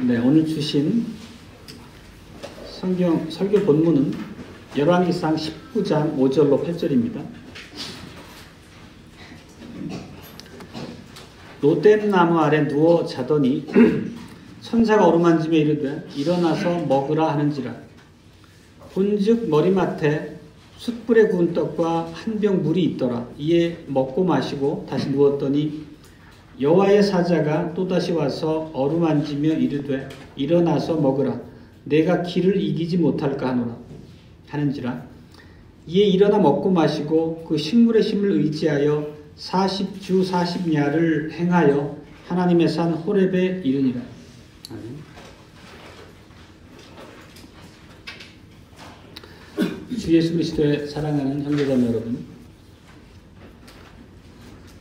네, 오늘 주신 성경 설교 본문은 열왕기상 19장 5절로 8절입니다. 로뎀 나무 아래 누워 자더니 천사가 어루만지며 이르되 일어나서 먹으라 하는지라. 본즉 머리맡에 숯불에 구운 떡과 한 병 물이 있더라. 이에 먹고 마시고 다시 누웠더니 여호와의 사자가 또다시 와서 어루만지며 이르되 일어나서 먹으라. 내가 기를 이기지 못할까 하노라 하는지라. 이에 일어나 먹고 마시고 그 식물의 힘을 의지하여 40주 40야를 행하여 하나님의 산 호렙에 이르니라. 주 예수 그리스도의 사랑하는 형제자매 여러분,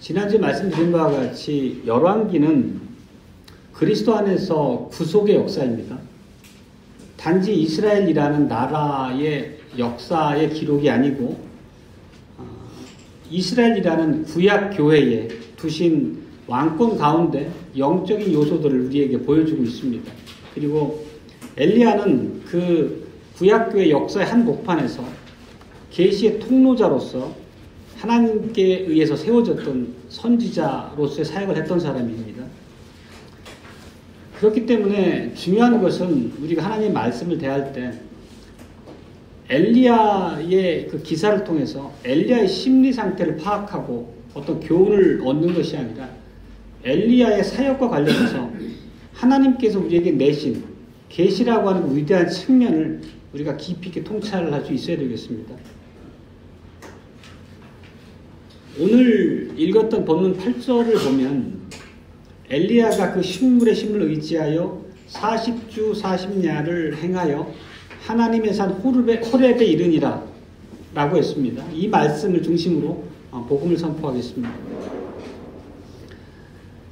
지난주에 말씀드린 바와 같이 열왕기는 그리스도 안에서 구속의 역사입니다. 단지 이스라엘이라는 나라의 역사의 기록이 아니고 이스라엘이라는 구약 교회에 두신 왕권 가운데 영적인 요소들을 우리에게 보여주고 있습니다. 그리고 엘리야는 그 구약 교회 역사의 한 복판에서 계시의 통로자로서 하나님께 의해서 세워졌던 선지자로서의 사역을 했던 사람입니다. 그렇기 때문에 중요한 것은 우리가 하나님의 말씀을 대할 때 엘리야의 그 기사를 통해서 엘리야의 심리 상태를 파악하고 어떤 교훈을 얻는 것이 아니라 엘리야의 사역과 관련해서 하나님께서 우리에게 내신 계시라고 하는 위대한 측면을 우리가 깊이 있게 통찰을 할 수 있어야 되겠습니다. 오늘 읽었던 본문 8절을 보면 엘리야가 그 식물의 힘을 의지하여 40주 40야를 행하여 하나님의 산 호렙에 이르니라 라고 했습니다. 이 말씀을 중심으로 복음을 선포하겠습니다.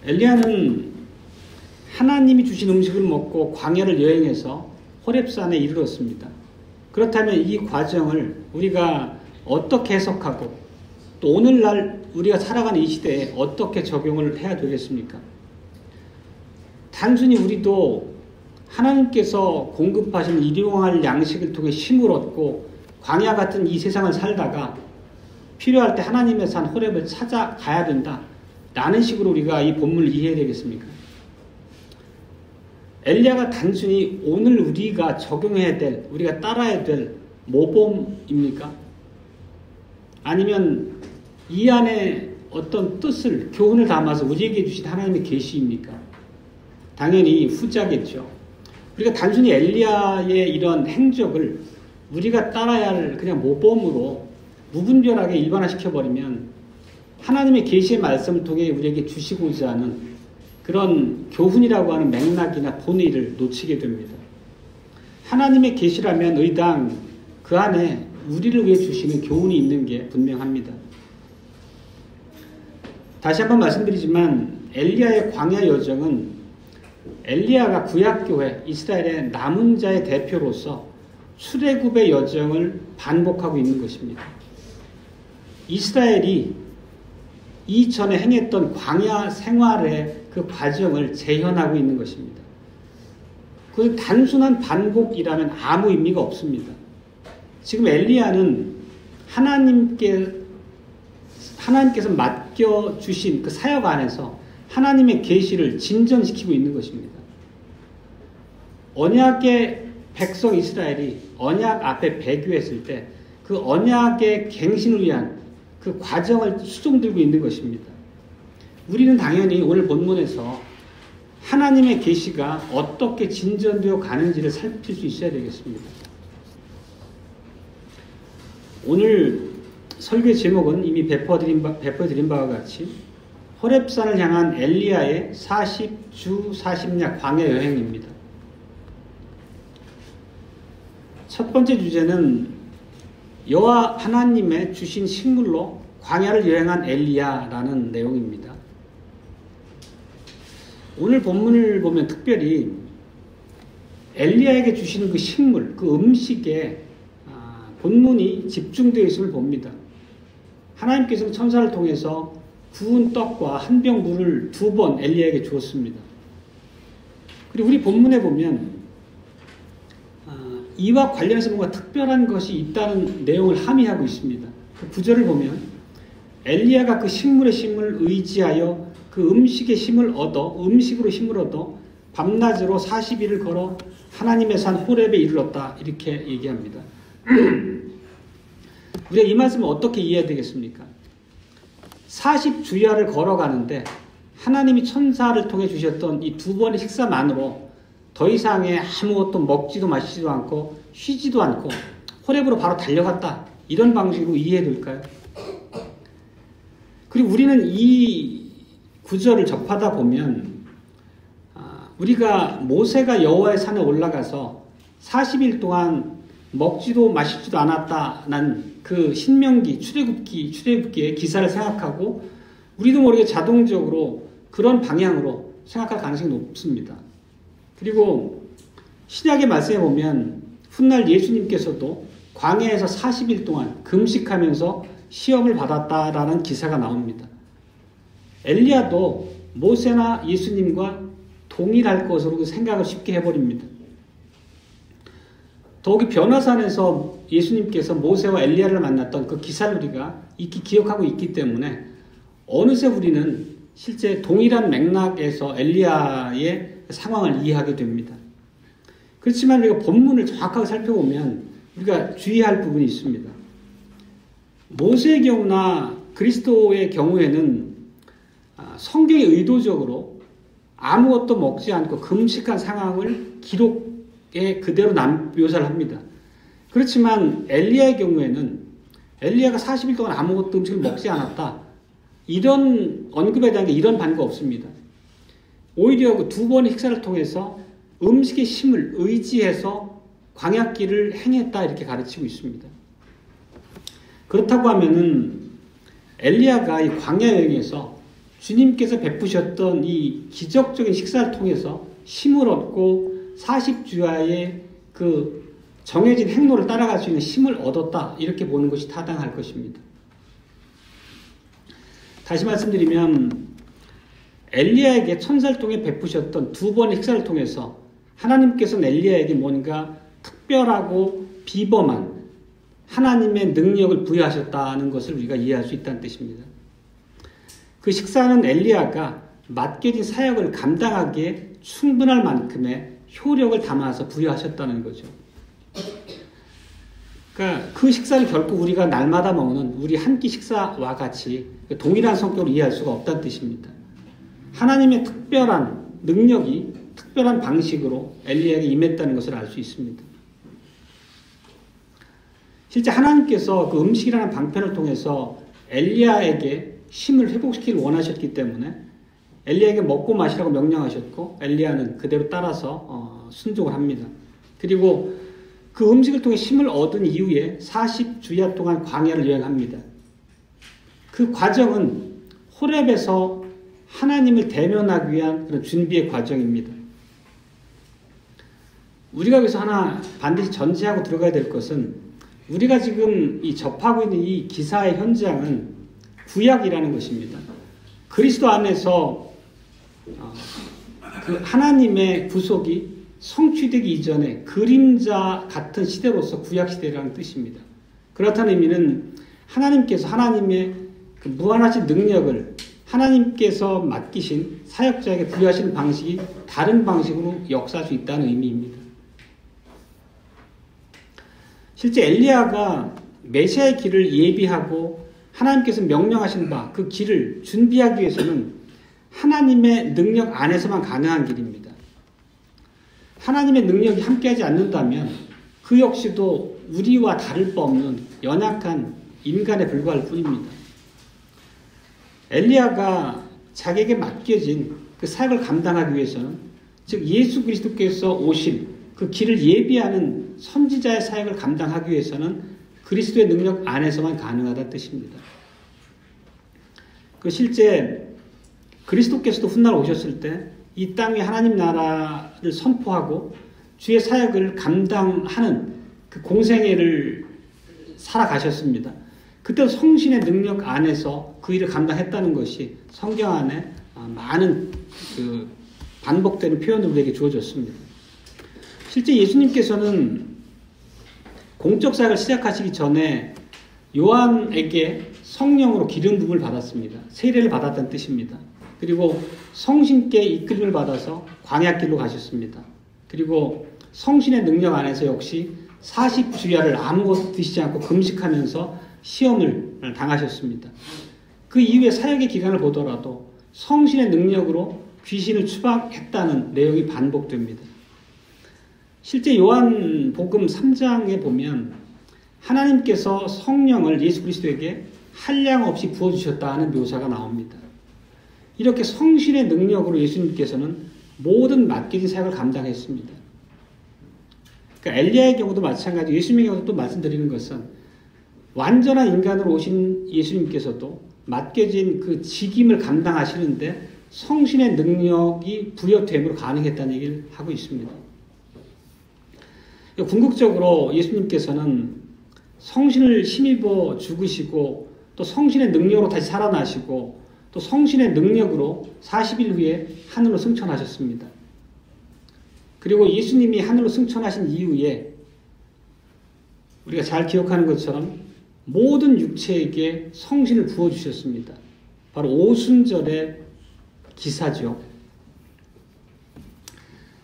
엘리야는 하나님이 주신 음식을 먹고 광야를 여행해서 호렙산에 이르렀습니다. 그렇다면 이 과정을 우리가 어떻게 해석하고 또 오늘날 우리가 살아가는 이 시대에 어떻게 적용을 해야 되겠습니까? 단순히 우리도 하나님께서 공급하신 일용할 양식을 통해 힘을 얻고 광야 같은 이 세상을 살다가 필요할 때 하나님의 산 호렙을 찾아가야 된다 라는 식으로 우리가 이 본문을 이해해야 되겠습니까? 엘리야가 단순히 오늘 우리가 적용해야 될, 우리가 따라야 될 모범입니까? 아니면 이 안에 어떤 뜻을, 교훈을 담아서 우리에게 주신 하나님의 계시입니까? 당연히 후자겠죠. 우리가 단순히 엘리야의 이런 행적을 우리가 따라야 할 그냥 모범으로 무분별하게 일반화시켜버리면 하나님의 계시의 말씀을 통해 우리에게 주시고자 하는 그런 교훈이라고 하는 맥락이나 본의를 놓치게 됩니다. 하나님의 계시라면 의당 그 안에 우리를 위해 주시는 교훈이 있는 게 분명합니다. 다시 한번 말씀드리지만 엘리야의 광야 여정은 엘리야가 구약교회 이스라엘의 남은 자의 대표로서 출애굽의 여정을 반복하고 있는 것입니다. 이스라엘이 이전에 행했던 광야 생활의 그 과정을 재현하고 있는 것입니다. 그 단순한 반복이라면 아무 의미가 없습니다. 지금 엘리야는 하나님께서 맡겨주신 그 사역 안에서 하나님의 계시를 진전시키고 있는 것입니다. 언약의 백성 이스라엘이 언약 앞에 배교했을 때 그 언약의 갱신을 위한 그 과정을 수종들고 있는 것입니다. 우리는 당연히 오늘 본문에서 하나님의 계시가 어떻게 진전되어 가는지를 살필 수 있어야 되겠습니다. 오늘 설교의 제목은 이미 배포드린 바와 같이 호렙산을 향한 엘리야의 40주 40야 광야 여행입니다. 첫 번째 주제는 여호와 하나님의 주신 식물로 광야를 여행한 엘리야라는 내용입니다. 오늘 본문을 보면 특별히 엘리야에게 주시는 그 식물, 그 음식에 본문이 집중되어 있음을 봅니다. 하나님께서는 천사를 통해서 구운 떡과 한 병 물을 2번 엘리야에게 주었습니다. 그리고 우리 본문에 보면 이와 관련해서 뭔가 특별한 것이 있다는 내용을 함의하고 있습니다. 그 구절을 보면 엘리야가 그 식물의 힘을 의지하여 그 음식의 힘을 얻어 음식으로 힘을 얻어 밤낮으로 40일을 걸어 하나님의 산 호렙에 이르렀다 이렇게 얘기합니다. 우리가 이 말씀을 어떻게 이해해야 되겠습니까? 40주야를 걸어가는데 하나님이 천사를 통해 주셨던 이 두 번의 식사만으로 더 이상의 아무것도 먹지도 마시지도 않고 쉬지도 않고 호렙으로 바로 달려갔다. 이런 방식으로 이해될까요? 그리고 우리는 이 구절을 접하다 보면 우리가 모세가 여호와의 산에 올라가서 40일 동안 먹지도 마시지도 않았다는 그 신명기 출애굽기의 기사를 생각하고 우리도 모르게 자동적으로 그런 방향으로 생각할 가능성이 높습니다. 그리고 신약의 말씀에 보면 훗날 예수님께서도 광야에서 40일 동안 금식하면서 시험을 받았다라는 기사가 나옵니다. 엘리야도 모세나 예수님과 동일할 것으로 생각을 쉽게 해버립니다. 더욱이 변화산에서 예수님께서 모세와 엘리야를 만났던 그 기사를 우리가 익히 기억하고 있기 때문에 어느새 우리는 실제 동일한 맥락에서 엘리야의 상황을 이해하게 됩니다. 그렇지만 우리가 본문을 정확하게 살펴보면 우리가 주의할 부분이 있습니다. 모세의 경우나 그리스도의 경우에는 성경이 의도적으로 아무것도 먹지 않고 금식한 상황을 기록에 그대로 묘사를 합니다. 그렇지만 엘리야의 경우에는 엘리야가 40일 동안 아무것도 음식을 먹지 않았다. 이런 언급에 대한 게 이런 반응이 없습니다. 오히려 그 두 번의 식사를 통해서 음식의 힘을 의지해서 광야길을 행했다 이렇게 가르치고 있습니다. 그렇다고 하면은 엘리야가 이 광야 여행에서 주님께서 베푸셨던 이 기적적인 식사를 통해서 힘을 얻고 40주야의 그 정해진 행로를 따라갈 수 있는 힘을 얻었다 이렇게 보는 것이 타당할 것입니다. 다시 말씀드리면 엘리야에게 천사를 통해 베푸셨던 두 번의 식사를 통해서 하나님께서는 엘리야에게 뭔가 특별하고 비범한 하나님의 능력을 부여하셨다는 것을 우리가 이해할 수 있다는 뜻입니다. 그 식사는 엘리야가 맡겨진 사역을 감당하기에 충분할 만큼의 효력을 담아서 부여하셨다는 거죠. 그러니까 그 식사는 결코 우리가 날마다 먹는 우리 한 끼 식사와 같이 동일한 성격으로 이해할 수가 없다는 뜻입니다. 하나님의 특별한 능력이 특별한 방식으로 엘리야에게 임했다는 것을 알 수 있습니다. 실제 하나님께서 그 음식이라는 방편을 통해서 엘리야에게 힘을 회복시키길 원하셨기 때문에 엘리야에게 먹고 마시라고 명령하셨고 엘리야는 그대로 따라서 순종을 합니다. 그리고 그 음식을 통해 힘을 얻은 이후에 40주야 동안 광야를 여행합니다. 그 과정은 호렙에서 하나님을 대면하기 위한 그런 준비의 과정입니다. 우리가 여기서 하나 반드시 전제하고 들어가야 될 것은 우리가 지금 접하고 있는 이 기사의 현장은 구약이라는 것입니다. 그리스도 안에서 그 하나님의 구속이 성취되기 이전에 그림자 같은 시대로서 구약 시대라는 뜻입니다. 그렇다는 의미는 하나님께서 하나님의 그 무한하신 능력을 하나님께서 맡기신 사역자에게 부여하시는 방식이 다른 방식으로 역사할 수 있다는 의미입니다. 실제 엘리야가 메시아의 길을 예비하고 하나님께서 명령하신 바 그 길을 준비하기 위해서는 하나님의 능력 안에서만 가능한 길입니다. 하나님의 능력이 함께하지 않는다면 그 역시도 우리와 다를 바 없는 연약한 인간에 불과할 뿐입니다. 엘리야가 자기에게 맡겨진 그 사역을 감당하기 위해서는 즉 예수 그리스도께서 오실 그 길을 예비하는 선지자의 사역을 감당하기 위해서는 그리스도의 능력 안에서만 가능하다는 뜻입니다. 그 실제 그리스도께서도 훗날 오셨을 때 이 땅에 하나님 나라를 선포하고 주의 사역을 감당하는 그 공생애를 살아가셨습니다. 그때 성신의 능력 안에서 그 일을 감당했다는 것이 성경 안에 많은 그 반복되는 표현으로 우리에게 주어졌습니다. 실제 예수님께서는 공적 사역을 시작하시기 전에 요한에게 성령으로 기름 부음을 받았습니다. 세례를 받았다는 뜻입니다. 그리고 성신께 이끌림을 받아서 광야길로 가셨습니다. 그리고 성신의 능력 안에서 역시 40주야를 아무것도 드시지 않고 금식하면서 시험을 당하셨습니다. 그 이후에 사역의 기간을 보더라도 성신의 능력으로 귀신을 추방했다는 내용이 반복됩니다. 실제 요한복음 3장에 보면 하나님께서 성령을 예수 그리스도에게 한량 없이 부어주셨다는 묘사가 나옵니다. 이렇게 성신의 능력으로 예수님께서는 모든 맡겨진 사역을 감당했습니다. 그러니까 엘리야의 경우도 마찬가지고 예수님의 경우도 또 말씀드리는 것은 완전한 인간으로 오신 예수님께서도 맡겨진 그 직임을 감당하시는데 성신의 능력이 부여됨으로 가능했다는 얘기를 하고 있습니다. 궁극적으로 예수님께서는 성신을 힘입어 죽으시고 또 성신의 능력으로 다시 살아나시고 또 성신의 능력으로 40일 후에 하늘로 승천하셨습니다. 그리고 예수님이 하늘로 승천하신 이후에 우리가 잘 기억하는 것처럼 모든 육체에게 성신을 부어주셨습니다. 바로 오순절의 기사죠.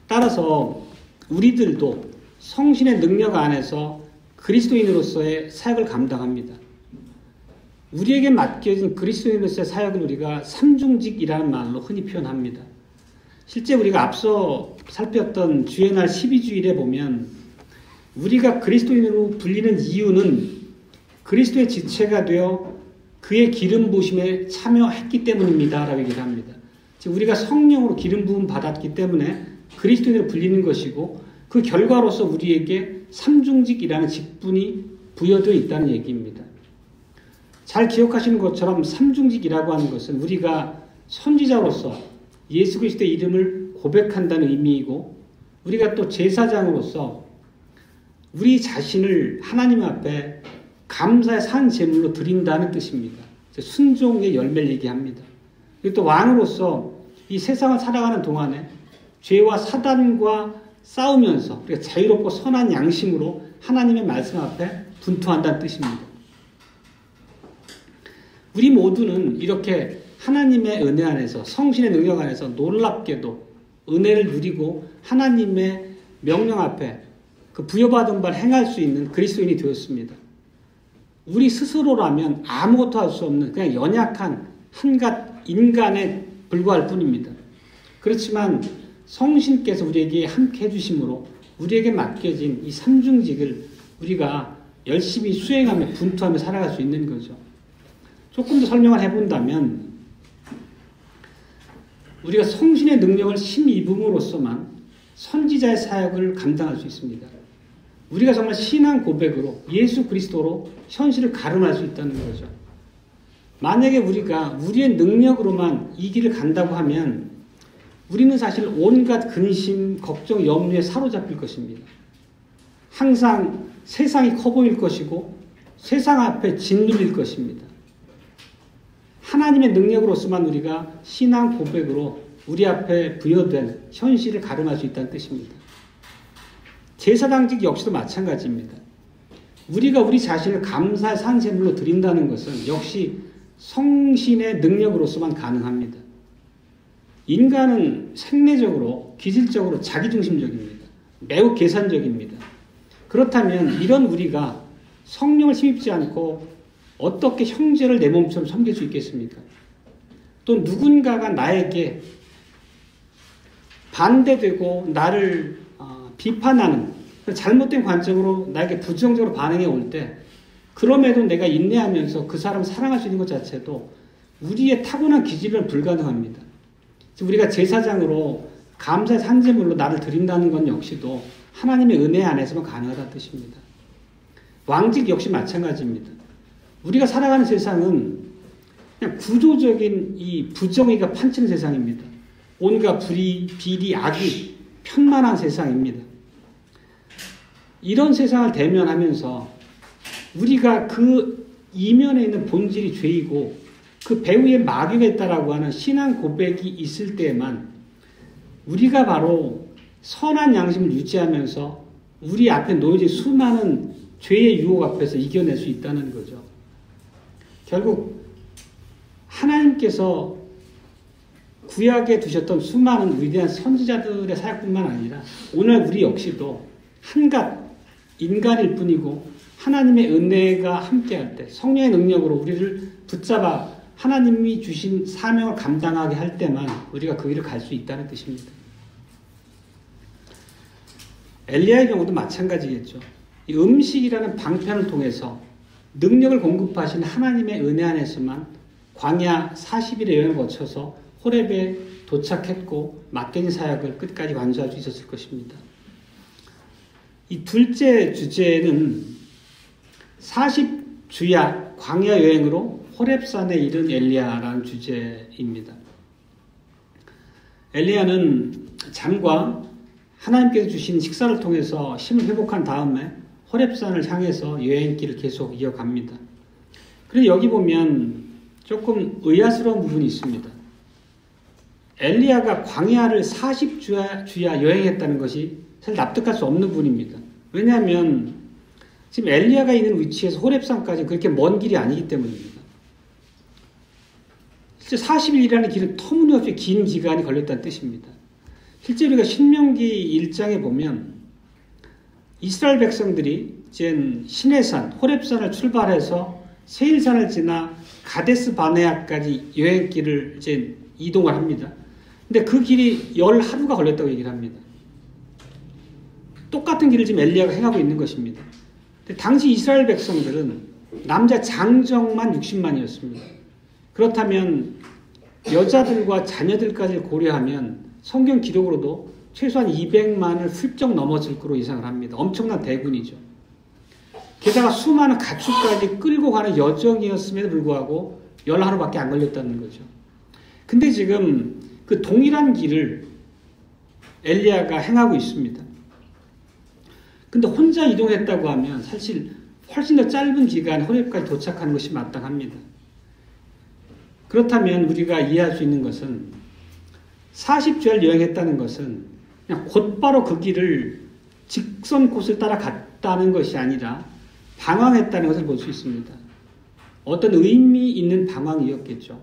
따라서 우리들도 성신의 능력 안에서 그리스도인으로서의 사역을 감당합니다. 우리에게 맡겨진 그리스도인으로서의 사역을 우리가 삼중직이라는 말로 흔히 표현합니다. 실제 우리가 앞서 살폈던 주의 날 12주일에 보면 우리가 그리스도인으로 불리는 이유는 그리스도의 지체가 되어 그의 기름 부으심에 참여했기 때문입니다. 라고 얘기를 합니다. 즉 우리가 성령으로 기름 부음 받았기 때문에 그리스도인으로 불리는 것이고 그 결과로서 우리에게 삼중직이라는 직분이 부여되어 있다는 얘기입니다. 잘 기억하시는 것처럼 삼중직이라고 하는 것은 우리가 선지자로서 예수 그리스도의 이름을 고백한다는 의미이고 우리가 또 제사장으로서 우리 자신을 하나님 앞에 감사의 산 제물로 드린다는 뜻입니다. 순종의 열매를 얘기합니다. 그리고 또 왕으로서 이 세상을 살아가는 동안에 죄와 사단과 싸우면서 우리가 자유롭고 선한 양심으로 하나님의 말씀 앞에 분투한다는 뜻입니다. 우리 모두는 이렇게 하나님의 은혜 안에서 성신의 능력 안에서 놀랍게도 은혜를 누리고 하나님의 명령 앞에 그 부여받은 바를 행할 수 있는 그리스도인이 되었습니다. 우리 스스로라면 아무것도 할 수 없는 그냥 연약한 한갓 인간에 불과할 뿐입니다. 그렇지만 성신께서 우리에게 함께 해주심으로 우리에게 맡겨진 이 삼중직을 우리가 열심히 수행하며 분투하며 살아갈 수 있는 거죠. 조금 더 설명을 해본다면 우리가 성신의 능력을 힘입음으로써만 선지자의 사역을 감당할 수 있습니다. 우리가 정말 신앙 고백으로 예수 그리스도로 현실을 가름할 수 있다는 거죠. 만약에 우리가 우리의 능력으로만 이 길을 간다고 하면 우리는 사실 온갖 근심, 걱정, 염려에 사로잡힐 것입니다. 항상 세상이 커 보일 것이고 세상 앞에 짓눌릴 것입니다. 하나님의 능력으로서만 우리가 신앙 고백으로 우리 앞에 부여된 현실을 가름할 수 있다는 뜻입니다. 제사장직 역시도 마찬가지입니다. 우리가 우리 자신을 감사의 산제물로 드린다는 것은 역시 성신의 능력으로서만 가능합니다. 인간은 생리적으로, 기질적으로 자기중심적입니다. 매우 계산적입니다. 그렇다면 이런 우리가 성령을 힘입지 않고 어떻게 형제를 내 몸처럼 섬길 수 있겠습니까? 또 누군가가 나에게 반대되고 나를 비판하는 잘못된 관점으로 나에게 부정적으로 반응해 올 때 그럼에도 내가 인내하면서 그 사람을 사랑할 수 있는 것 자체도 우리의 타고난 기질은 불가능합니다. 우리가 제사장으로 감사의 산제물로 나를 드린다는 건 역시도 하나님의 은혜 안에서만 가능하다는 뜻입니다. 왕직 역시 마찬가지입니다. 우리가 살아가는 세상은 그냥 구조적인 이 부정의가 판치는 세상입니다. 온갖 불의, 비리, 악이 편만한 세상입니다. 이런 세상을 대면하면서 우리가 그 이면에 있는 본질이 죄이고 그 배후에 마귀가 있다라고 하는 신앙 고백이 있을 때에만 우리가 바로 선한 양심을 유지하면서 우리 앞에 놓여진 수많은 죄의 유혹 앞에서 이겨낼 수 있다는 거죠. 결국 하나님께서 구약에 두셨던 수많은 위대한 선지자들의 사역뿐만 아니라 오늘 우리 역시도 한갓 인간일 뿐이고 하나님의 은혜가 함께할 때 성령의 능력으로 우리를 붙잡아 하나님이 주신 사명을 감당하게 할 때만 우리가 그 길을 갈 수 있다는 뜻입니다. 엘리야의 경우도 마찬가지겠죠. 이 음식이라는 방편을 통해서 능력을 공급하신 하나님의 은혜 안에서만 광야 40일의 여행을 거쳐서 호렙에 도착했고 맡겨진 사역을 끝까지 완수할 수 있었을 것입니다. 이 둘째 주제는 40주야 광야 여행으로 호렙산에 이른 엘리야라는 주제입니다. 엘리야는 잠과 하나님께서 주신 식사를 통해서 힘을 회복한 다음에 호렙산을 향해서 여행길을 계속 이어갑니다. 그런데 여기 보면 조금 의아스러운 부분이 있습니다. 엘리야가 광야를 40주야 여행했다는 것이 사실 납득할 수 없는 부분입니다. 왜냐하면 지금 엘리야가 있는 위치에서 호렙산까지 그렇게 먼 길이 아니기 때문입니다. 실제 40일이라는 길은 터무니없이 긴 기간이 걸렸다는 뜻입니다. 실제 우리가 신명기 1장에 보면 이스라엘 백성들이 이제 시내산, 호렙산을 출발해서 세일산을 지나 가데스 바네아까지 여행길을 이제 이동을 합니다. 근데 그 길이 10하루가 걸렸다고 얘기를 합니다. 똑같은 길을 지금 엘리야가 행하고 있는 것입니다. 근데 당시 이스라엘 백성들은 남자 장정만 60만이었습니다. 그렇다면 여자들과 자녀들까지 고려하면 성경 기록으로도 최소한 200만을 훌쩍 넘어질 거로 예상을 합니다. 엄청난 대군이죠. 게다가 수많은 가축까지 끌고 가는 여정이었음에도 불구하고 10하루밖에 안 걸렸다는 거죠. 근데 지금 그 동일한 길을 엘리야가 행하고 있습니다. 근데 혼자 이동했다고 하면 사실 훨씬 더 짧은 기간 호렙까지 도착하는 것이 마땅합니다. 그렇다면 우리가 이해할 수 있는 것은 40주를 여행했다는 것은 그냥 곧바로 그 길을 직선 코스를 따라 갔다는 것이 아니라 방황했다는 것을 볼 수 있습니다. 어떤 의미 있는 방황이었겠죠.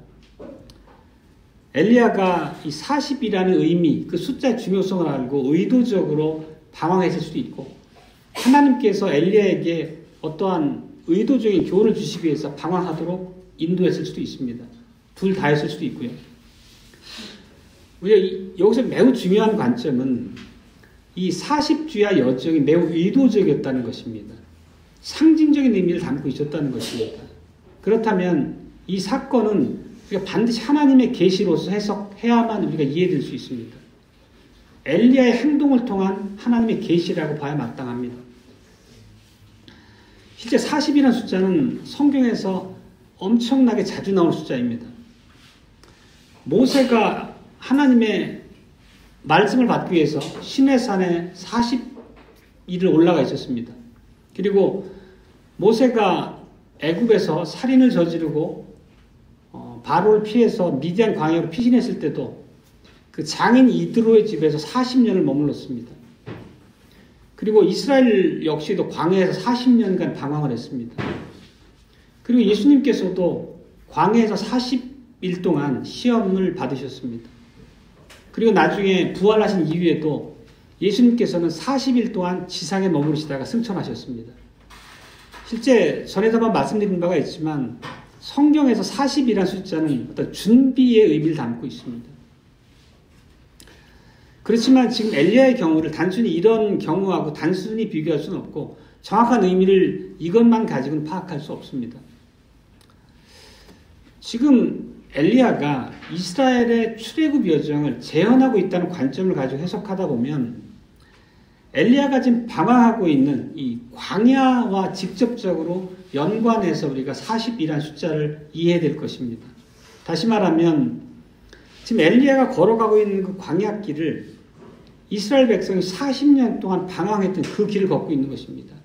엘리야가 이 40이라는 의미, 그 숫자의 중요성을 알고 의도적으로 방황했을 수도 있고 하나님께서 엘리야에게 어떠한 의도적인 교훈을 주시기 위해서 방황하도록 인도했을 수도 있습니다. 둘 다 했을 수도 있고요. 우리가 여기서 매우 중요한 관점은 이 40주야 여정이 매우 의도적이었다는 것입니다. 상징적인 의미를 담고 있었다는 것입니다. 그렇다면 이 사건은 우리가 반드시 하나님의 계시로서 해석해야만 우리가 이해될 수 있습니다. 엘리야의 행동을 통한 하나님의 계시라고 봐야 마땅합니다. 실제 40이라는 숫자는 성경에서 엄청나게 자주 나오는 숫자입니다. 모세가 하나님의 말씀을 받기 위해서 시내산에 40일을 올라가 있었습니다. 그리고 모세가 애굽에서 살인을 저지르고 바로를 피해서 미디안 광야로 피신했을 때도 그 장인 이드로의 집에서 40년을 머물렀습니다. 그리고 이스라엘 역시도 광야에서 40년간 방황을 했습니다. 그리고 예수님께서도 광야에서 40일 동안 시험을 받으셨습니다. 그리고 나중에 부활하신 이후에도 예수님께서는 40일 동안 지상에 머무르시다가 승천하셨습니다. 실제 전에도 한번 말씀드린 바가 있지만 성경에서 40이라는 숫자는 어떤 준비의 의미를 담고 있습니다. 그렇지만 지금 엘리야의 경우를 단순히 이런 경우하고 단순히 비교할 수는 없고 정확한 의미를 이것만 가지고는 파악할 수 없습니다. 지금 엘리야가 이스라엘의 출애굽 여정을 재현하고 있다는 관점을 가지고 해석하다 보면 엘리야가 지금 방황하고 있는 이 광야와 직접적으로 연관해서 우리가 40이라는 숫자를 이해해야 될 것입니다. 다시 말하면 지금 엘리야가 걸어가고 있는 그 광야길을 이스라엘 백성이 40년 동안 방황했던 그 길을 걷고 있는 것입니다.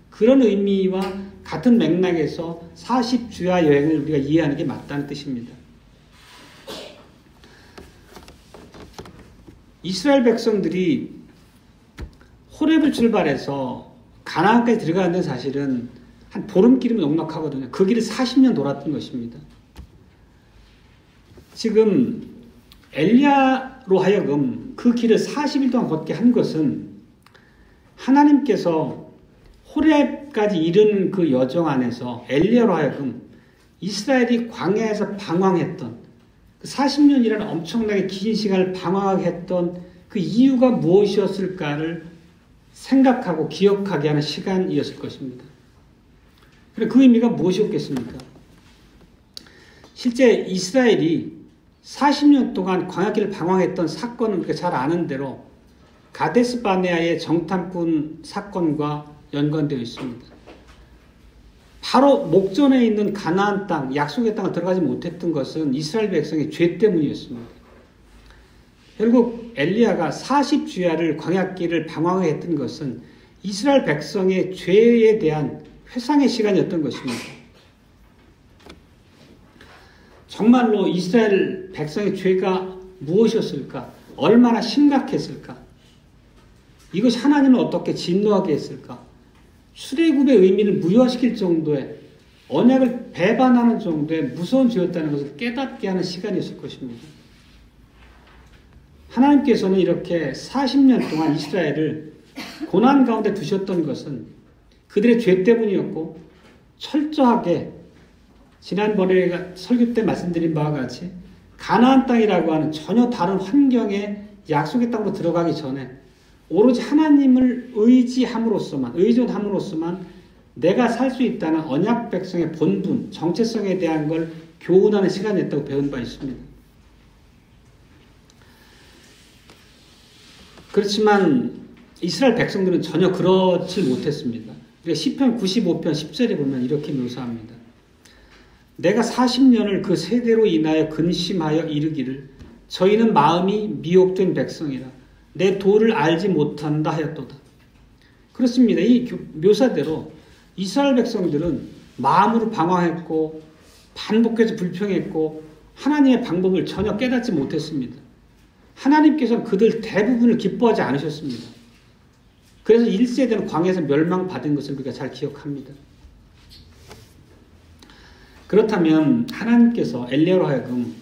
그런 의미와 같은 맥락에서 40주야 여행을 우리가 이해하는 게 맞다는 뜻입니다. 이스라엘 백성들이 호렙을 출발해서 가나안까지 들어가는 사실은 한 보름길이면 넉넉하거든요. 그 길을 40년 돌았던 것입니다. 지금 엘리야로 하여금 그 길을 40일 동안 걷게 한 것은 하나님께서 호렙까지 이르는 그 여정 안에서 엘리야로 하여금 이스라엘이 광야에서 방황했던 그 40년이라는 엄청나게 긴 시간을 방황하게 했던 그 이유가 무엇이었을까를 생각하고 기억하게 하는 시간이었을 것입니다. 그럼 그 의미가 무엇이었겠습니까? 실제 이스라엘이 40년 동안 광야길을 방황했던 사건은 그렇게 잘 아는 대로 가데스 바네아의 정탐꾼 사건과 연관되어 있습니다. 바로 목전에 있는 가나안 땅, 약속의 땅을 들어가지 못했던 것은 이스라엘 백성의 죄 때문이었습니다. 결국 엘리야가 40주야를 광야길을 방황하게 했던 것은 이스라엘 백성의 죄에 대한 회상의 시간이었던 것입니다. 정말로 이스라엘 백성의 죄가 무엇이었을까? 얼마나 심각했을까? 이것이 하나님을 어떻게 진노하게 했을까? 출애굽의 의미를 무효화시킬 정도의 언약을 배반하는 정도의 무서운 죄였다는 것을 깨닫게 하는 시간이었을 것입니다. 하나님께서는 이렇게 40년 동안 이스라엘을 고난 가운데 두셨던 것은 그들의 죄 때문이었고 철저하게 지난번에 설교 때 말씀드린 바와 같이 가나안 땅이라고 하는 전혀 다른 환경의 약속의 땅으로 들어가기 전에 오로지 하나님을 의지함으로써만 내가 살 수 있다는 언약 백성의 본분, 정체성에 대한 걸 교훈하는 시간이었다고 배운 바 있습니다. 그렇지만 이스라엘 백성들은 전혀 그렇지 못했습니다. 시편 95편 10절에 보면 이렇게 묘사합니다. 내가 40년을 그 세대로 인하여 근심하여 이르기를 저희는 마음이 미혹된 백성이라 내 도를 알지 못한다 하였도다. 그렇습니다. 이 묘사대로 이스라엘 백성들은 마음으로 방황했고 반복해서 불평했고 하나님의 방법을 전혀 깨닫지 못했습니다. 하나님께서는 그들 대부분을 기뻐하지 않으셨습니다. 그래서 1세대는 광야에서 멸망받은 것을 우리가 잘 기억합니다. 그렇다면 하나님께서 엘리야로 하여금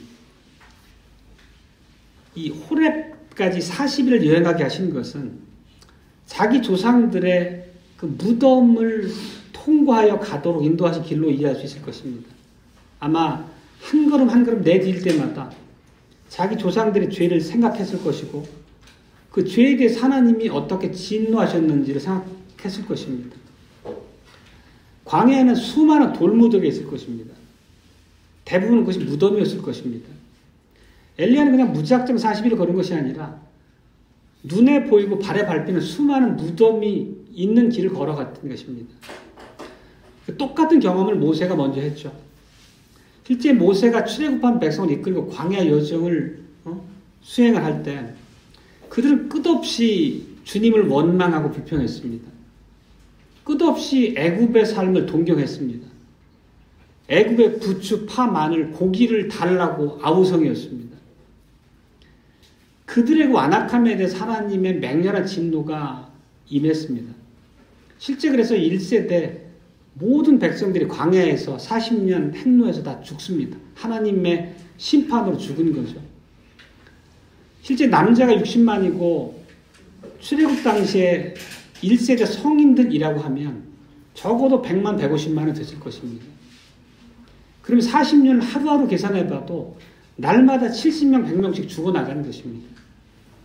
이 호렙까지 40일을 여행하게 하신 것은 자기 조상들의 그 무덤을 통과하여 가도록 인도하신 길로 이해할 수 있을 것입니다. 아마 한 걸음 한 걸음 내딜 때마다 자기 조상들의 죄를 생각했을 것이고 그 죄에 대해서 하나님이 어떻게 진노하셨는지를 생각했을 것입니다. 광야에는 수많은 돌무더기가 있을 것입니다. 대부분 그것이 무덤이었을 것입니다. 엘리야는 그냥 무작정 40일을 걸은 것이 아니라 눈에 보이고 발에 밟히는 수많은 무덤이 있는 길을 걸어갔던 것입니다. 똑같은 경험을 모세가 먼저 했죠. 실제 모세가 출애굽한 백성을 이끌고 광야 여정을 수행을 할 때 그들은 끝없이 주님을 원망하고 비평했습니다. 끝없이 애굽의 삶을 동경했습니다. 애굽의 부추, 파, 마늘, 고기를 달라고 아우성이었습니다. 그들의 완악함에 대해서 하나님의 맹렬한 진노가 임했습니다. 실제 그래서 1세대 모든 백성들이 광야에서 40년 행로에서 다 죽습니다. 하나님의 심판으로 죽은 거죠. 실제 남자가 60만이고 출애굽 당시에 1세대 성인들이라고 하면 적어도 100만, 150만은 됐을 것입니다. 그럼 40년 하루하루 계산해봐도 날마다 70명, 100명씩 죽어나가는 것입니다.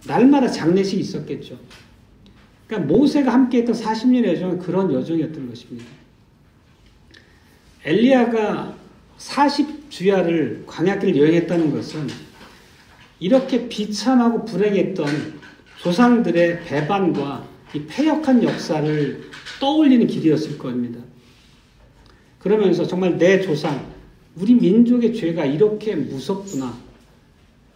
날마다 장례식이 있었겠죠. 그러니까 모세가 함께했던 40년의 여정은 그런 여정이었던 것입니다. 엘리야가 40주야를 광야길을 여행했다는 것은 이렇게 비참하고 불행했던 조상들의 배반과 이 패역한 역사를 떠올리는 길이었을 겁니다. 그러면서 정말 내 조상, 우리 민족의 죄가 이렇게 무섭구나.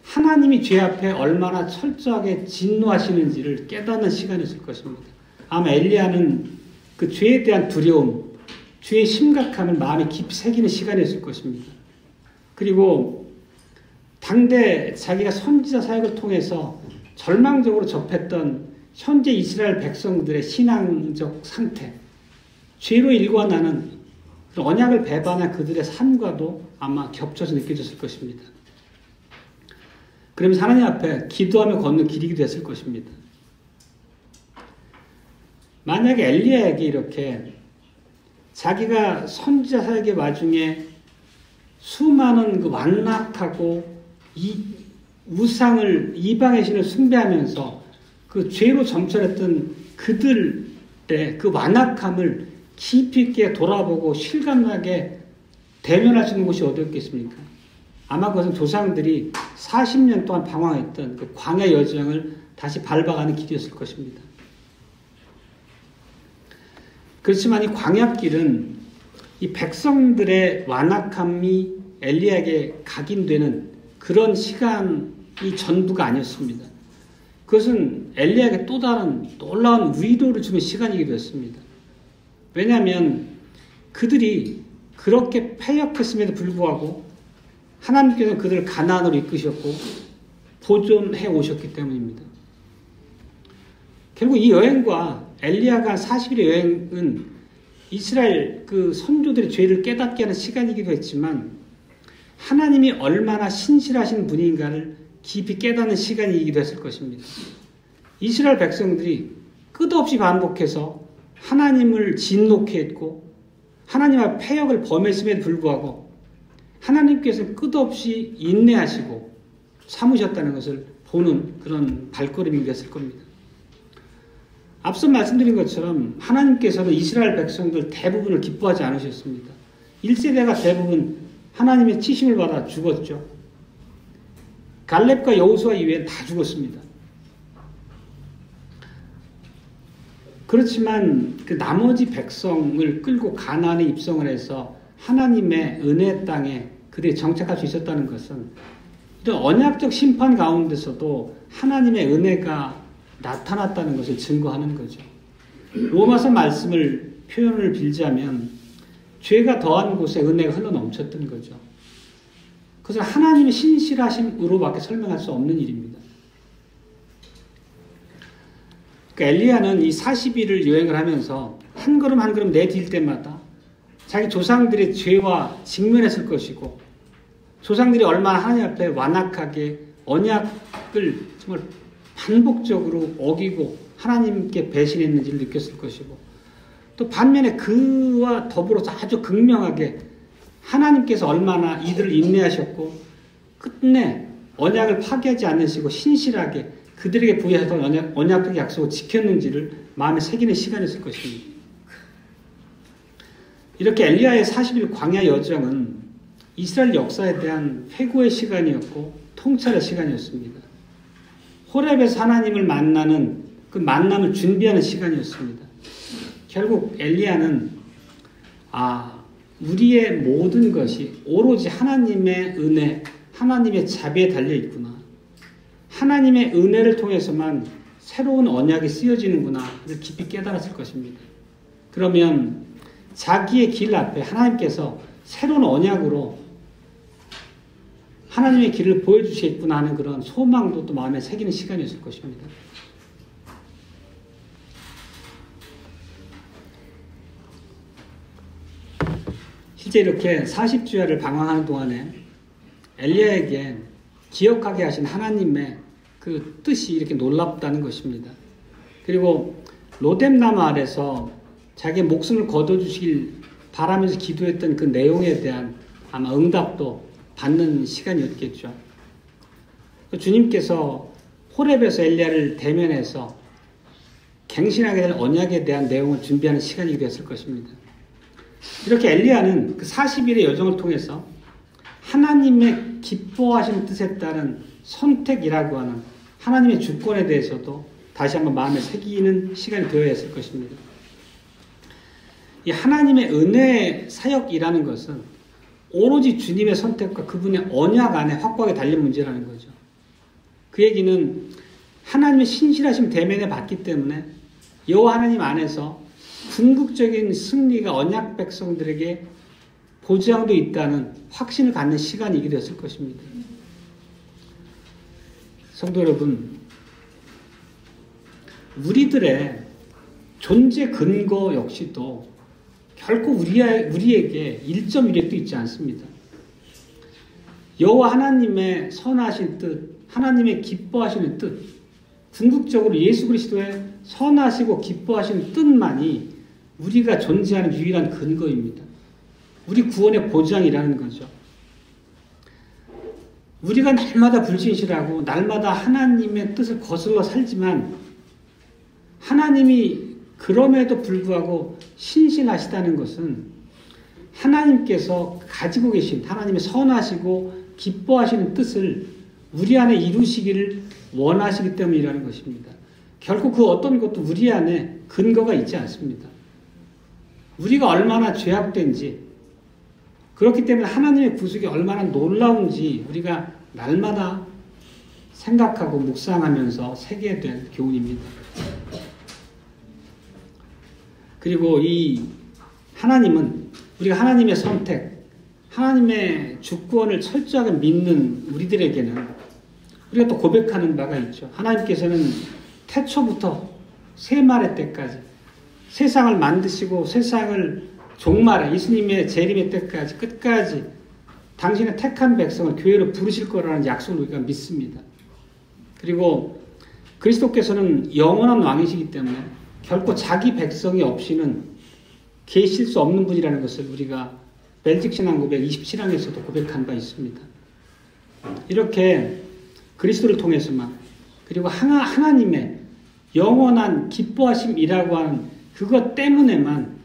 하나님이 죄 앞에 얼마나 철저하게 진노하시는지를 깨닫는 시간이었을 것입니다. 아마 엘리야는 그 죄에 대한 두려움, 죄의 심각함을 마음에 깊이 새기는 시간이었을 것입니다. 그리고 당대 자기가 선지자 사역을 통해서 절망적으로 접했던 현재 이스라엘 백성들의 신앙적 상태, 죄로 일관하는 언약을 배반한 그들의 삶과도 아마 겹쳐서 느껴졌을 것입니다. 그러면서 하나님 앞에 기도하며 걷는 길이기도 했을 것입니다. 만약에 엘리야에게 이렇게 자기가 선지자 사역의 와중에 수많은 그 완악하고 이 우상을, 이방의 신을 숭배하면서 그 죄로 점철했던 그들의 그 완악함을 깊이 있게 돌아보고 실감나게 대면할 수 있는 곳이 어디였겠습니까? 아마 그것은 조상들이 40년 동안 방황했던 그 광야 여정을 다시 밟아가는 길이었을 것입니다. 그렇지만 이 광야길은 이 백성들의 완악함이 엘리야에게 각인되는 그런 시간이 전부가 아니었습니다. 그것은 엘리야에게 또 다른 놀라운 위로를 주는 시간이기도 했습니다. 왜냐하면 그들이 그렇게 패역했음에도 불구하고 하나님께서는 그들을 가나안으로 이끄셨고 보존해 오셨기 때문입니다. 결국 이 여행과 엘리야가 40일의 여행은 이스라엘 그 선조들의 죄를 깨닫게 하는 시간이기도 했지만 하나님이 얼마나 신실하신 분인가를 깊이 깨닫는 시간이기도 했을 것입니다. 이스라엘 백성들이 끝없이 반복해서 하나님을 진노케 했고 하나님 앞 패역을 범했음에도 불구하고 하나님께서 끝없이 인내하시고 참으셨다는 것을 보는 그런 발걸음이 됐을 겁니다. 앞서 말씀드린 것처럼 하나님께서는 이스라엘 백성들 대부분을 기뻐하지 않으셨습니다. 1세대가 대부분 하나님의 치심을 받아 죽었죠. 갈렙과 여호수아 이외엔 다 죽었습니다. 그렇지만 그 나머지 백성을 끌고 가나안에 입성을 해서 하나님의 은혜 땅에 그들이 정착할 수 있었다는 것은 이런 언약적 심판 가운데서도 하나님의 은혜가 나타났다는 것을 증거하는 거죠. 로마서 말씀을 표현을 빌자면 죄가 더한 곳에 은혜가 흘러넘쳤던 거죠. 그것은 하나님의 신실하심으로밖에 설명할 수 없는 일입니다. 그러니까 엘리야는 이 40일을 여행을 하면서 한 걸음 한 걸음 내딜 때마다 자기 조상들의 죄와 직면했을 것이고 조상들이 얼마나 하나님 앞에 완악하게 언약을 정말 반복적으로 어기고 하나님께 배신했는지를 느꼈을 것이고 또 반면에 그와 더불어서 아주 극명하게 하나님께서 얼마나 이들을 인내하셨고 끝내 언약을 파괴하지 않으시고 신실하게 그들에게 부여했던 언약적 약속을 지켰는지를 마음에 새기는 시간이었을 것입니다. 이렇게 엘리야의 40일 광야 여정은 이스라엘 역사에 대한 회고의 시간이었고 통찰의 시간이었습니다. 호렙에서 하나님을 만나는 그 만남을 준비하는 시간이었습니다. 결국 엘리야는 우리의 모든 것이 오로지 하나님의 은혜, 하나님의 자비에 달려있구나. 하나님의 은혜를 통해서만 새로운 언약이 쓰여지는구나. 를 깊이 깨달았을 것입니다. 그러면 자기의 길 앞에 하나님께서 새로운 언약으로 하나님의 길을 보여주시겠구나 하는 그런 소망도 또 마음에 새기는 시간이었을 것입니다. 실제 이렇게 40주야를 방황하는 동안에 엘리야에게 기억하게 하신 하나님의 그 뜻이 이렇게 놀랍다는 것입니다. 그리고 로뎀나무 아래서 자기의 목숨을 거둬주시길 바라면서 기도했던 그 내용에 대한 아마 응답도 받는 시간이었겠죠. 주님께서 호렙에서 엘리야를 대면해서 갱신하게 될 언약에 대한 내용을 준비하는 시간이 됐을 것입니다. 이렇게 엘리야는 그 40일의 여정을 통해서 하나님의 기뻐하신 뜻에 따른 선택이라고 하는 하나님의 주권에 대해서도 다시 한번 마음에 새기는 시간이 되어야 했을 것입니다. 이 하나님의 은혜의 사역이라는 것은 오로지 주님의 선택과 그분의 언약 안에 확고하게 달린 문제라는 거죠. 그 얘기는 하나님의 신실하심 대면에 받기 때문에 여호와 하나님 안에서 궁극적인 승리가 언약 백성들에게 보장돼 있다는 확신을 갖는 시간이기도 했을 것입니다. 성도 여러분, 우리들의 존재 근거 역시도 결코 우리에게 1.1획도 있지 않습니다. 여호와 하나님의 선하신 뜻, 하나님의 기뻐하시는 뜻, 궁극적으로 예수 그리스도의 선하시고 기뻐하시는 뜻만이 우리가 존재하는 유일한 근거입니다. 우리 구원의 보장이라는 거죠. 우리가 날마다 불신실하고 날마다 하나님의 뜻을 거슬러 살지만 하나님이 그럼에도 불구하고 신실하시다는 것은 하나님께서 가지고 계신 하나님의 선하시고 기뻐하시는 뜻을 우리 안에 이루시기를 원하시기 때문이라는 것입니다. 결코 그 어떤 것도 우리 안에 근거가 있지 않습니다. 우리가 얼마나 죄악된지, 그렇기 때문에 하나님의 구속이 얼마나 놀라운지 우리가 날마다 생각하고 묵상하면서 새게 된 교훈입니다. 그리고 이 하나님은 우리가 하나님의 선택, 하나님의 주권을 철저하게 믿는 우리들에게는 우리가 또 고백하는 바가 있죠. 하나님께서는 태초부터 세말의 때까지 세상을 만드시고 세상을 종말에 예수님의 재림의 때까지 끝까지 당신의 택한 백성을 교회로 부르실 거라는 약속을 우리가 믿습니다. 그리고 그리스도께서는 영원한 왕이시기 때문에 결코 자기 백성이 없이는 계실 수 없는 분이라는 것을 우리가 벨직신앙 고백 27항에서도 고백한 바 있습니다. 이렇게 그리스도를 통해서만, 그리고 하나님의 영원한 기뻐하심이라고 하는 그것 때문에만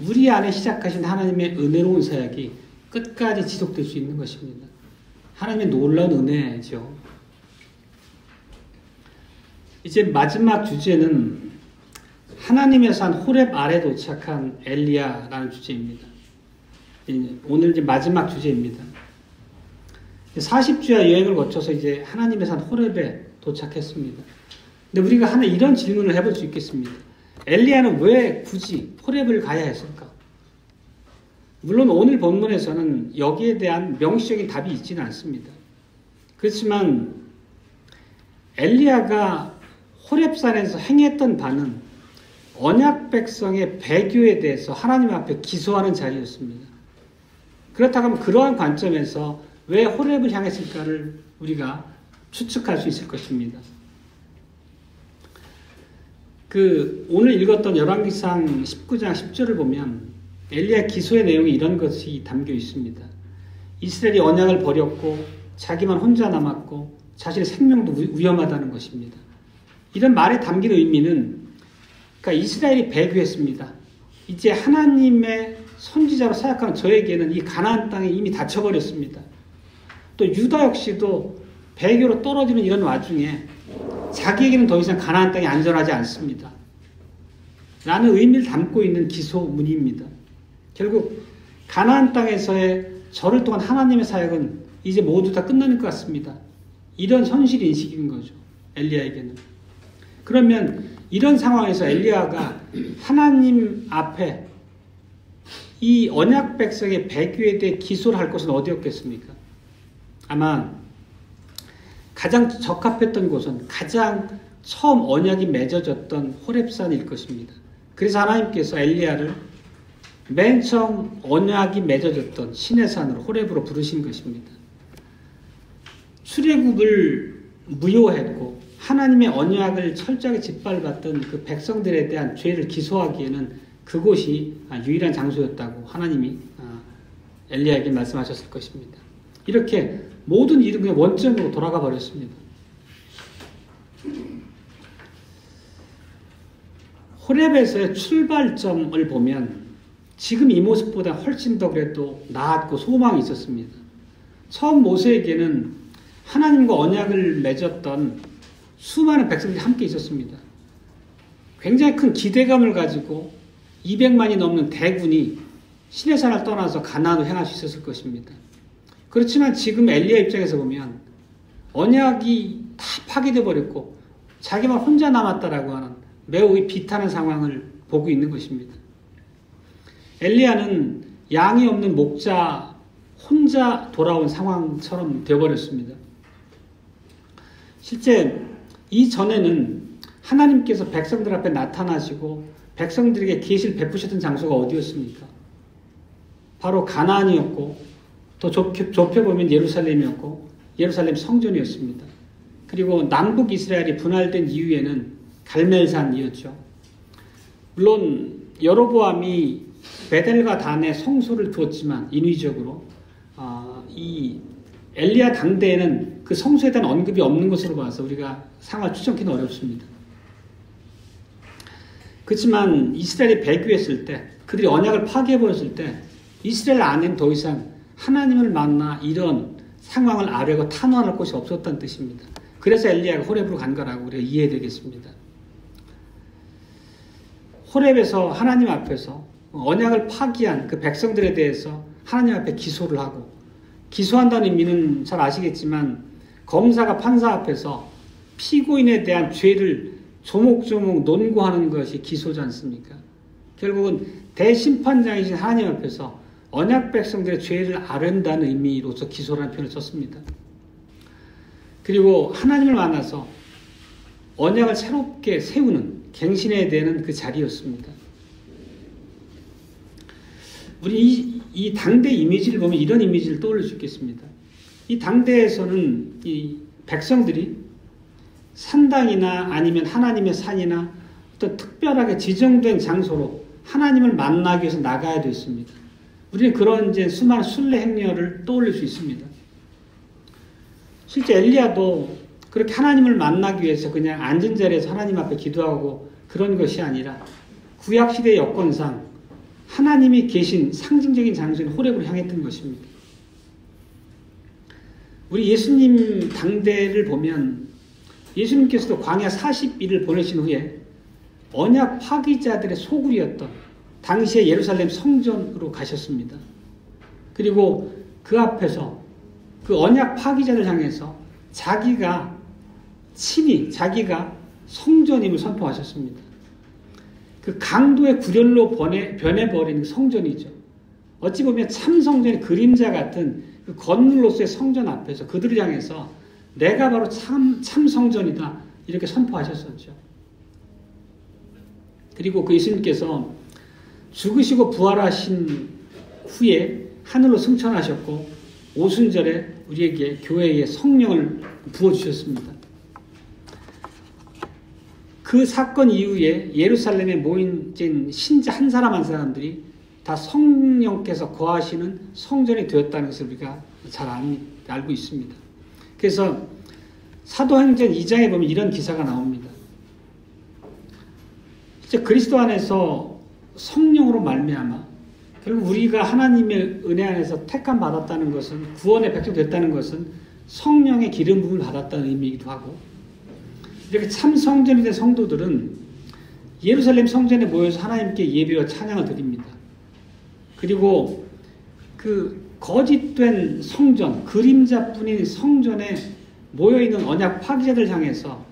우리 안에 시작하신 하나님의 은혜로운 사역이 끝까지 지속될 수 있는 것입니다. 하나님의 놀라운 은혜죠. 이제 마지막 주제는 하나님의 산 호렙 아래 도착한 엘리야라는 주제입니다. 오늘 이제 마지막 주제입니다. 40주야 여행을 거쳐서 이제 하나님의 산 호렙에 도착했습니다. 근데 우리가 이런 질문을 해볼 수 있겠습니다. 엘리야는 왜 굳이 호렙을 가야 했을까? 물론 오늘 본문에서는 여기에 대한 명시적인 답이 있지는 않습니다. 그렇지만 엘리야가 호렙산에서 행했던 바는 언약 백성의 배교에 대해서 하나님 앞에 기소하는 자리였습니다. 그렇다고 하면 그러한 관점에서 왜 호렙을 향했을까를 우리가 추측할 수 있을 것입니다. 오늘 읽었던 열왕기상 19장 10절을 보면 엘리야 기소의 내용에 이런 것이 담겨 있습니다. 이스라엘이 언약을 버렸고 자기만 혼자 남았고 자신의 생명도 위험하다는 것입니다. 이런 말에 담긴 의미는 그러니까 이스라엘이 배교했습니다. 이제 하나님의 선지자로 사역하는 저에게는 이 가나안 땅이 이미 닫혀버렸습니다. 또 유다 역시도 배교로 떨어지는 이런 와중에 자기에게는 더 이상 가나안 땅이 안전하지 않습니다. 라는 의미를 담고 있는 기소문입니다. 결국 가나안 땅에서의 저를 통한 하나님의 사역은 이제 모두 다 끝나는 것 같습니다. 이런 현실 인식인 거죠. 엘리야에게는. 그러면 이런 상황에서 엘리야가 하나님 앞에 이 언약 백성의 배교에 대해 기소를 할 것은 어디였겠습니까? 아마 가장 적합했던 곳은 가장 처음 언약이 맺어졌던 호렙산일 것입니다. 그래서 하나님께서 엘리야를 맨 처음 언약이 맺어졌던 시내산으로 호렙으로 부르신 것입니다. 출애굽을 무효했고 하나님의 언약을 철저하게 짓밟았던 그 백성들에 대한 죄를 기소하기에는 그곳이 유일한 장소였다고 하나님이 엘리야에게 말씀하셨을 것입니다. 이렇게 모든 일은 그냥 원점으로 돌아가 버렸습니다. 호렙에서의 출발점을 보면 지금 이 모습보다 훨씬 더 그래도 나았고 소망이 있었습니다. 처음 모세에게는 하나님과 언약을 맺었던 수많은 백성들이 함께 있었습니다. 굉장히 큰 기대감을 가지고 200만이 넘는 대군이 시내산을 떠나서 가나안으로 향할 수 있었을 것입니다. 그렇지만 지금 엘리야 입장에서 보면 언약이 다 파괴돼 버렸고 자기만 혼자 남았다라고 하는 매우 비탄한 상황을 보고 있는 것입니다. 엘리야는 양이 없는 목자 혼자 돌아온 상황처럼 되어버렸습니다. 실제 이전에는 하나님께서 백성들 앞에 나타나시고 백성들에게 계시를 베푸셨던 장소가 어디였습니까? 바로 가나안이었고 더 좁혀보면 예루살렘이었고 예루살렘 성전이었습니다. 그리고 남북 이스라엘이 분할된 이후에는 갈멜산이었죠. 물론 여로보암이 베델과 단에 성소를 두었지만 인위적으로 이 엘리야 당대에는 그 성소에 대한 언급이 없는 것으로 봐서 우리가 상황을 추정하기는 어렵습니다. 그렇지만 이스라엘이 배교했을 때, 그들이 언약을 파괴해버렸을 때 이스라엘 안에는 더 이상 하나님을 만나 이런 상황을 아뢰고 탄원할 곳이 없었다는 뜻입니다. 그래서 엘리야가 호렙으로 간 거라고 우리가 이해해야 되겠습니다. 호렙에서 하나님 앞에서 언약을 파기한 그 백성들에 대해서 하나님 앞에 기소를 하고, 기소한다는 의미는 잘 아시겠지만 검사가 판사 앞에서 피고인에 대한 죄를 조목조목 논고하는 것이 기소지 않습니까? 결국은 대심판장이신 하나님 앞에서 언약 백성들의 죄를 아른다는 의미로서 기소라는 표현을 썼습니다. 그리고 하나님을 만나서 언약을 새롭게 세우는, 갱신해야 되는 그 자리였습니다. 우리 이 당대 이미지를 보면 이런 이미지를 떠올릴 수 있겠습니다. 이 당대에서는 이 백성들이 산당이나 아니면 하나님의 산이나 어떤 특별하게 지정된 장소로 하나님을 만나기 위해서 나가야 됐습니다. 우리는 그런 이제 수많은 순례 행렬을 떠올릴 수 있습니다. 실제 엘리야도 그렇게 하나님을 만나기 위해서 그냥 앉은 자리에서 하나님 앞에 기도하고 그런 것이 아니라 구약시대의 여건상 하나님이 계신 상징적인 장소인 호렙으로 향했던 것입니다. 우리 예수님 당대를 보면 예수님께서도 광야 40일을 보내신 후에 언약 파기자들의 소굴이었던 당시의 예루살렘 성전으로 가셨습니다. 그리고 그 앞에서 그 언약 파기자를 향해서 자기가 성전임을 선포하셨습니다. 그 강도의 구렬로 변해버린 성전이죠. 어찌 보면 참 성전의 그림자 같은 그 건물로서의 성전 앞에서 그들을 향해서 내가 바로 참 성전이다 이렇게 선포하셨었죠. 그리고 그 예수님께서 죽으시고 부활하신 후에 하늘로 승천하셨고 오순절에 우리에게 교회에 성령을 부어주셨습니다. 그 사건 이후에 예루살렘에 모인 신자 한 사람 한 사람들이 다 성령께서 거하시는 성전이 되었다는 것을 우리가 잘 알고 있습니다. 그래서 사도행전 2장에 보면 이런 기사가 나옵니다. 진짜 그리스도 안에서 성령으로 말미암아 결국 우리가 하나님의 은혜 안에서 택함 받았다는 것은, 구원의 백성 됐다는 것은 성령의 기름 부음을 받았다는 의미이기도 하고, 이렇게 참 성전이 된 성도들은 예루살렘 성전에 모여서 하나님께 예배와 찬양을 드립니다. 그리고 그 거짓된 성전, 그림자뿐인 성전에 모여있는 언약 파기자들 향해서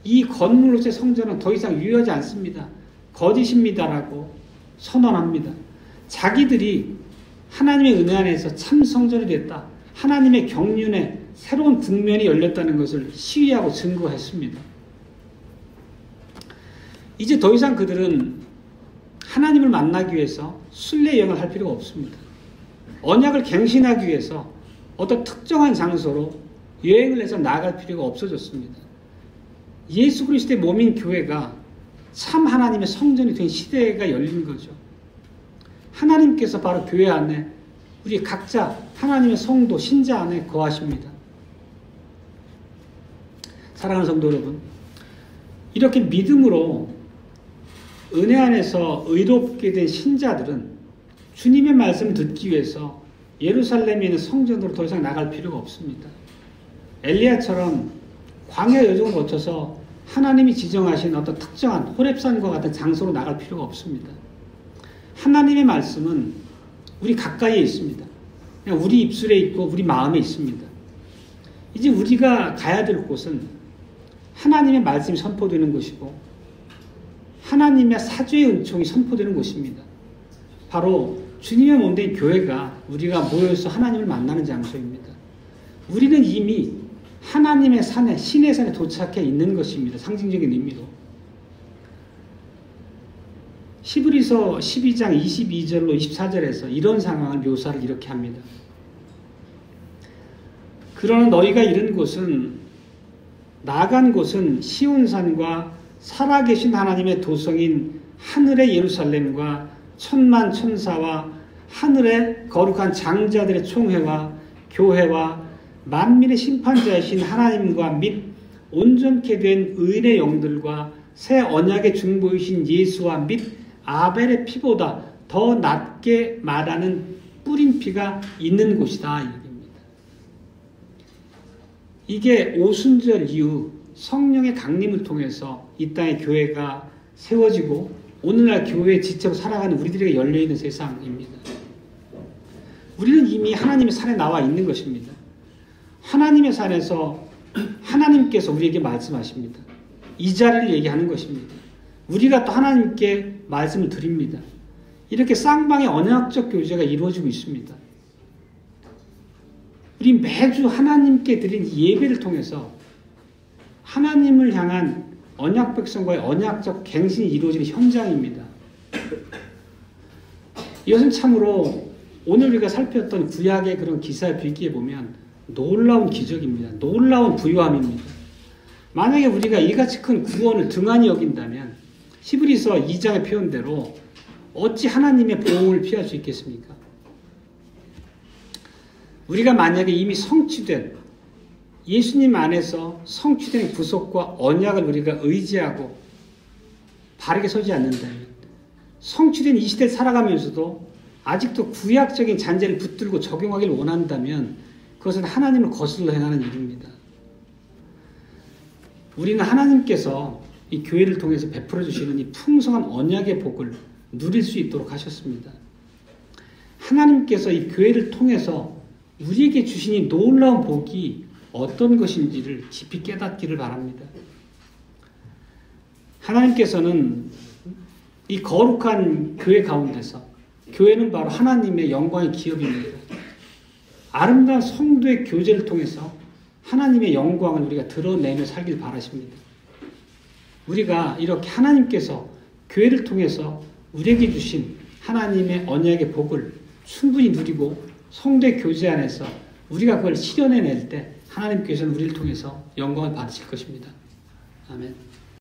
이 건물로서의 성전은 더 이상 유효하지 않습니다. 거짓입니다라고 선언합니다. 자기들이 하나님의 은혜 안에서 참 성전이 됐다. 하나님의 경륜에 새로운 국면이 열렸다는 것을 시위하고 증거했습니다. 이제 더 이상 그들은 하나님을 만나기 위해서 순례 여행을 할 필요가 없습니다. 언약을 갱신하기 위해서 어떤 특정한 장소로 여행을 해서 나아갈 필요가 없어졌습니다. 예수 그리스도의 몸인 교회가 참 하나님의 성전이 된 시대가 열린 거죠. 하나님께서 바로 교회 안에 우리 각자 하나님의 성도, 신자 안에 거하십니다. 사랑하는 성도 여러분, 이렇게 믿음으로 은혜 안에서 의롭게 된 신자들은 주님의 말씀을 듣기 위해서 예루살렘에 있는 성전으로 더 이상 나갈 필요가 없습니다. 엘리야처럼 광야 여정을 거쳐서 하나님이 지정하신 어떤 특정한 호렙산과 같은 장소로 나갈 필요가 없습니다. 하나님의 말씀은 우리 가까이에 있습니다. 그냥 우리 입술에 있고 우리 마음에 있습니다. 이제 우리가 가야 될 곳은 하나님의 말씀이 선포되는 곳이고 하나님의 사죄의 은총이 선포되는 곳입니다. 바로 주님의 몸된 교회가 우리가 모여서 하나님을 만나는 장소입니다. 우리는 이미 하나님의 산에, 신의 산에 도착해 있는 것입니다. 상징적인 의미로. 히브리서 12장 22절로 24절에서 이런 상황을 묘사를 이렇게 합니다. 그러나 너희가 이른 곳은 나간 곳은 시온산과 살아계신 하나님의 도성인 하늘의 예루살렘과 천만 천사와 하늘의 거룩한 장자들의 총회와 교회와 만민의 심판자이신 하나님과 및 온전케 된 의인의 영들과 새 언약의 중보이신 예수와 및 아벨의 피보다 더 낮게 말하는 뿌린 피가 있는 곳이다. 얘기입니다. 이게 오순절 이후 성령의 강림을 통해서 이 땅의 교회가 세워지고 오늘날 교회에 지쳐 살아가는 우리들에게 열려있는 세상입니다. 우리는 이미 하나님의 산에 나와 있는 것입니다. 하나님의 산에서 하나님께서 우리에게 말씀하십니다. 이 자리를 얘기하는 것입니다. 우리가 또 하나님께 말씀을 드립니다. 이렇게 쌍방의 언약적 교제가 이루어지고 있습니다. 우리 매주 하나님께 드린 이 예배를 통해서 하나님을 향한 언약 백성과의 언약적 갱신이 이루어지는 현장입니다. 이것은 참으로 오늘 우리가 살폈던 구약의 그런 기사에 비기에 보면 놀라운 기적입니다. 놀라운 부유함입니다. 만약에 우리가 이같이 큰 구원을 등한히 여긴다면 히브리서 2장의 표현대로 어찌 하나님의 보응을 피할 수 있겠습니까? 우리가 만약에 이미 성취된 예수님 안에서 성취된 구속과 언약을 우리가 의지하고 바르게 서지 않는다면 성취된 이 시대를 살아가면서도 아직도 구약적인 잔재를 붙들고 적용하기를 원한다면 그것은 하나님을 거슬러 행하는 일입니다. 우리는 하나님께서 이 교회를 통해서 베풀어 주시는 이 풍성한 언약의 복을 누릴 수 있도록 하셨습니다. 하나님께서 이 교회를 통해서 우리에게 주신 이 놀라운 복이 어떤 것인지를 깊이 깨닫기를 바랍니다. 하나님께서는 이 거룩한 교회 가운데서 교회는 바로 하나님의 영광의 기업입니다. 아름다운 성도의 교제를 통해서 하나님의 영광을 우리가 드러내며 살길 바라십니다. 우리가 이렇게 하나님께서 교회를 통해서 우리에게 주신 하나님의 언약의 복을 충분히 누리고 성도의 교제 안에서 우리가 그걸 실현해낼 때 하나님께서는 우리를 통해서 영광을 받으실 것입니다. 아멘.